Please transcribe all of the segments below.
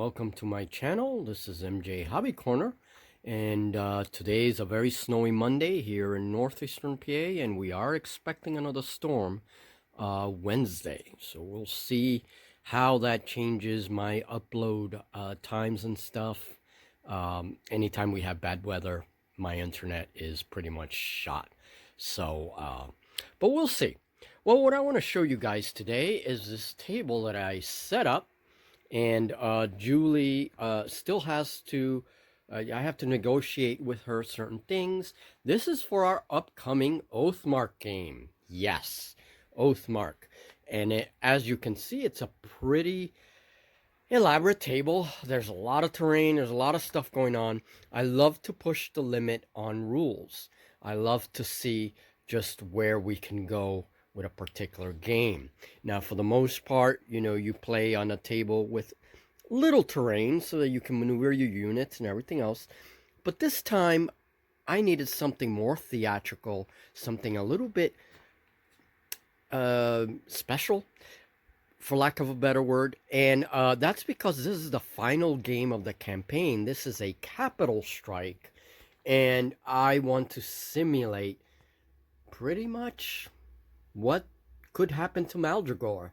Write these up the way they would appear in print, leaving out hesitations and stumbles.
welcome to my channel. This is MJ Hobby Corner, and today is a very snowy Monday here in northeastern PA, and we are expecting another storm Wednesday. So we'll see how that changes my upload times and stuff. Anytime we have bad weather, my internet is pretty much shot. So, but we'll see. Well, what I want to show you guys today is this table that I set up. And Julie still has to, I have to negotiate with her certain things. This is for our upcoming oathmark game. Yes, oathmark. And as you can see, it's a pretty elaborate table. There's a lot of terrain. There's a lot of stuff going on. I love to push the limit on rules. I love to see just where we can go with a particular game. Now, for the most part, you play on a table with little terrain so that you can maneuver your units and everything else. But this time, I needed something more theatrical, something a little bit special, for lack of a better word. And that's because this is the final game of the campaign. This is a capital strike, and I want to simulate pretty much what could happen to Maldragor.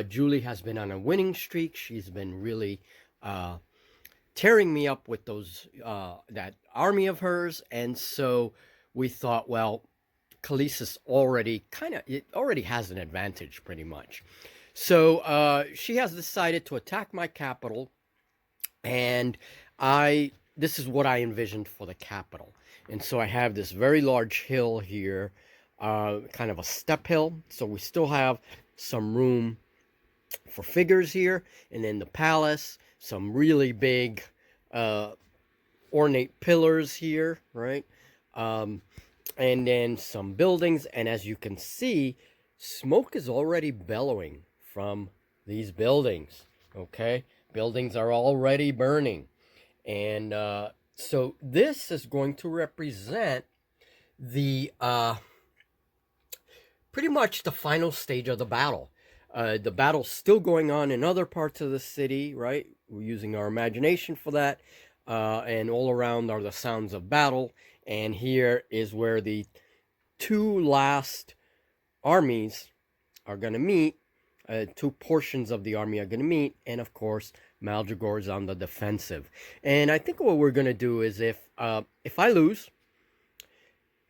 Julie has been on a winning streak. She's been really tearing me up with those that army of hers, and so we thought, well, Khaleesi's already has an advantage pretty much. So she has decided to attack my capital, and this is what I envisioned for the capital. And so I have this very large hill here, kind of a step hill, so we still have some room for figures here, and then the palace, some really big ornate pillars here, right? And then some buildings, and as you can see, smoke is already bellowing from these buildings. Okay, buildings are already burning, and so this is going to represent the pretty much the final stage of the battle. The battle's still going on in other parts of the city, right? We're using our imagination for that. And all around are the sounds of battle. And here is where the two last armies are going to meet. Two portions of the army are going to meet. And of course, Maldragor is on the defensive. And I think what we're going to do is if I lose,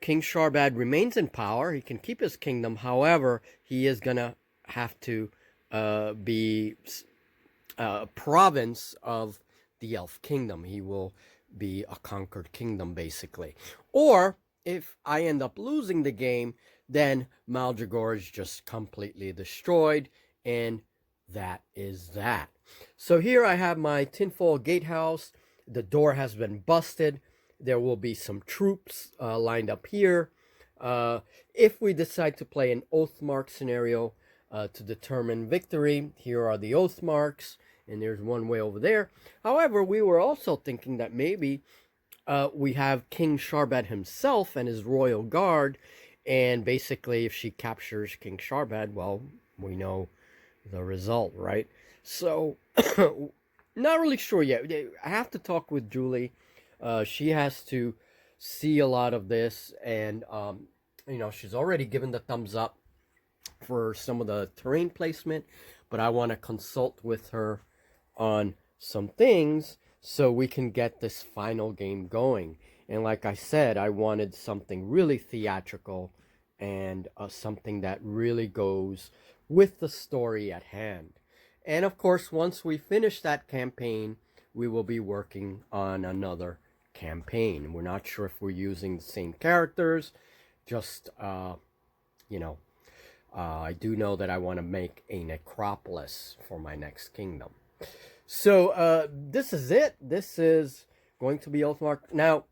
King Sharbad remains in power. He can keep his kingdom. However, he is going to have to be a province of the Elf Kingdom. He will be a conquered kingdom, basically. Or, if I end up losing the game, then Maldragor is just completely destroyed, and that is that. So here I have my tinfoil gatehouse. The door has been busted. There will be some troops lined up here. If we decide to play an oathmark scenario to determine victory, here are the oathmarks, and there's one way over there. However, we were also thinking that maybe we have King Sharbad himself and his royal guard, and basically if she captures King Sharbad, well, we know the result, right? So, not really sure yet. I have to talk with Julie. She has to see a lot of this, and she's already given the thumbs up for some of the terrain placement, but I want to consult with her on some things so we can get this final game going. And like I said, I wanted something really theatrical and something that really goes with the story at hand. And of course, once we finish that campaign, we will be working on another campaign. We're not sure if we're using the same characters, just I do know that I want to make a necropolis for my next kingdom. So this is it. This is going to be oathmark. Now,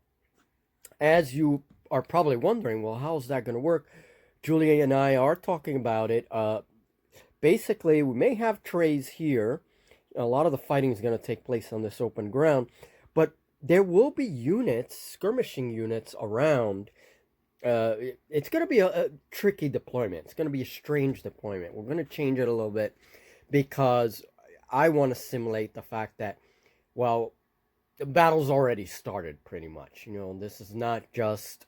as you are probably wondering, well, how is that going to work? Julia and I are talking about it. Basically, we may have trays here. A lot of the fighting is going to take place on this open ground, but there will be units, skirmishing units around. It's going to be a tricky deployment. It's going to be a strange deployment. We're going to change it a little bit because I want to simulate the fact that Well, the battle's already started pretty much. This is not just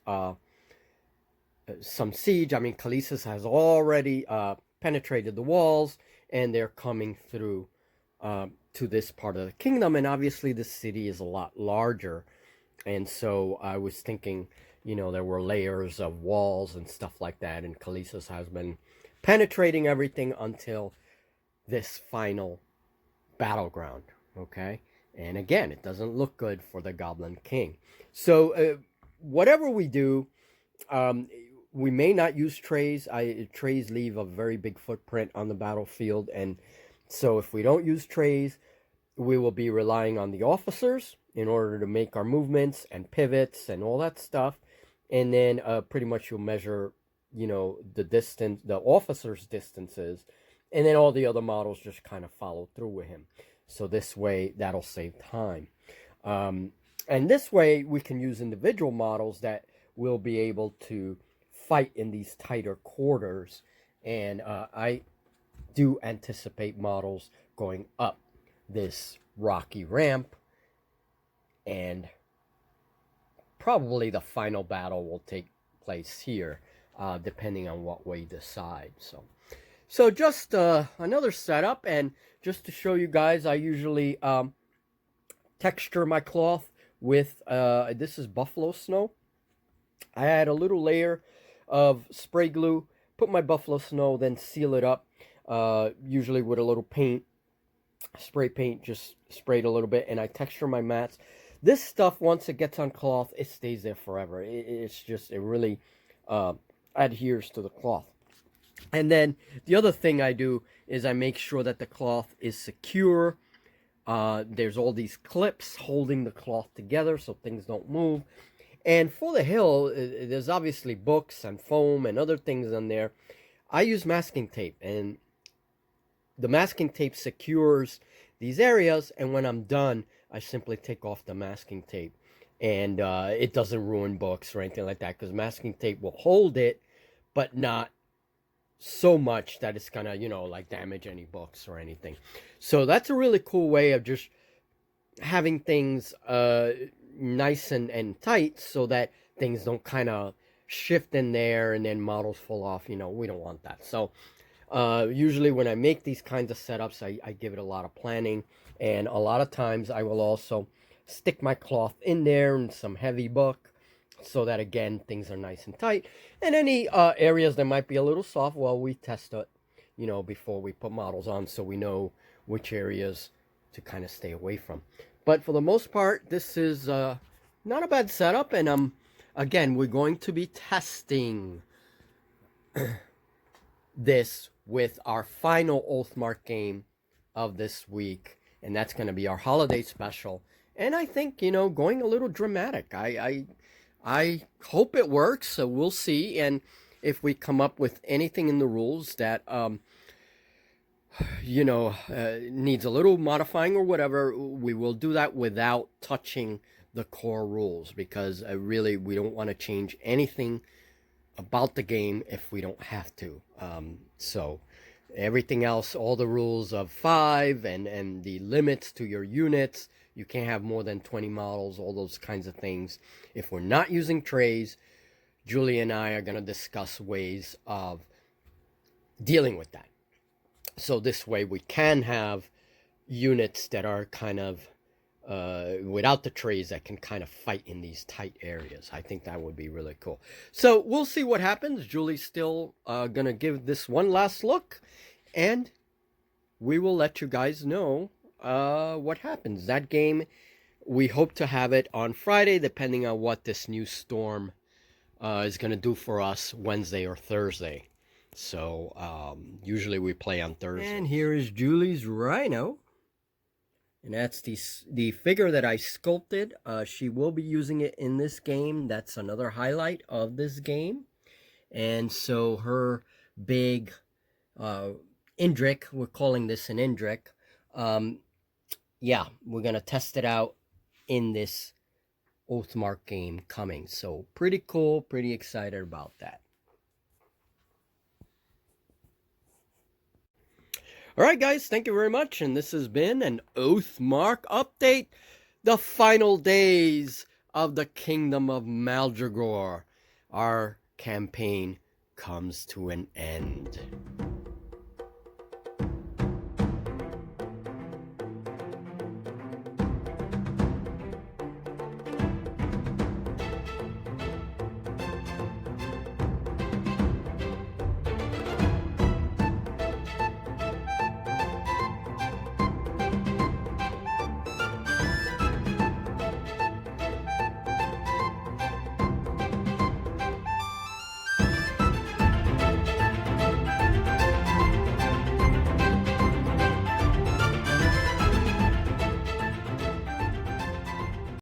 some siege. I mean, Khaleesi has already penetrated the walls, and they're coming through to this part of the kingdom. And obviously, the city is a lot larger. And so I was thinking, there were layers of walls and stuff like that. And Khaleesi has been penetrating everything until this final battleground. Okay. And again, it doesn't look good for the Goblin King. So whatever we do, um, we may not use trays. Trays leave a very big footprint on the battlefield, and so if we don't use trays, we will be relying on the officers in order to make our movements and pivots and all that stuff. And then pretty much you'll measure, the distance, the officers' distances, and then all the other models just kind of follow through with him. So this way, that'll save time. And this way, we can use individual models that will be able to fight in these tighter quarters. And I do anticipate models going up this rocky ramp, and probably the final battle will take place here, depending on what we decide. So just another setup, and just to show you guys, I usually texture my cloth with this is buffalo snow. I add a little layer of spray glue, put my buffalo snow, then seal it up, usually with a little paint, spray paint, just sprayed a little bit, and I texture my mats. This stuff, once it gets on cloth, it stays there forever. It really adheres to the cloth. And then the other thing I do is I make sure that the cloth is secure. There's all these clips holding the cloth together so things don't move. And for the hill, there's obviously books and foam and other things on there. I use masking tape, and the masking tape secures these areas, and when I'm done, I simply take off the masking tape. And it doesn't ruin books or anything like that, because masking tape will hold it, but not so much that it's gonna, like damage any books or anything. So that's a really cool way of just having things nice and tight, so that things don't kind of shift in there and then models fall off. We don't want that. So usually when I make these kinds of setups, I give it a lot of planning, and a lot of times I will also stick my cloth in there and some heavy book, so that again things are nice and tight. And any areas that might be a little soft, well, we test it, before we put models on, so we know which areas to kind of stay away from. But for the most part, this is not a bad setup. And again, we're going to be testing this with our final Oathmark game of this week, and that's going to be our holiday special. And I think, going a little dramatic. I hope it works, so we'll see. And if we come up with anything in the rules that needs a little modifying or whatever, we will do that without touching the core rules, because really we don't want to change anything about the game if we don't have to. So everything else, all the rules of 5 and the limits to your units, you can't have more than 20 models, all those kinds of things. If we're not using trays, Julie and I are going to discuss ways of dealing with that. So this way we can have units that are kind of without the trays, that can kind of fight in these tight areas. I think that would be really cool. So we'll see what happens. Julie's still going to give this one last look, and we will let you guys know what happens. That game, we hope to have it on Friday, depending on what this new storm is going to do for us Wednesday or Thursday. So usually we play on Thursday. And here is Julie's Rhino. And that's the figure that I sculpted. She will be using it in this game. That's another highlight of this game. And so her big Indrik, we're calling this an Indrik. Yeah, we're going to test it out in this Oathmark game coming. So pretty cool, pretty excited about that. All right, guys, thank you very much. And this has been an Oathmark update. The final days of the Kingdom of Maldragor. Our campaign comes to an end.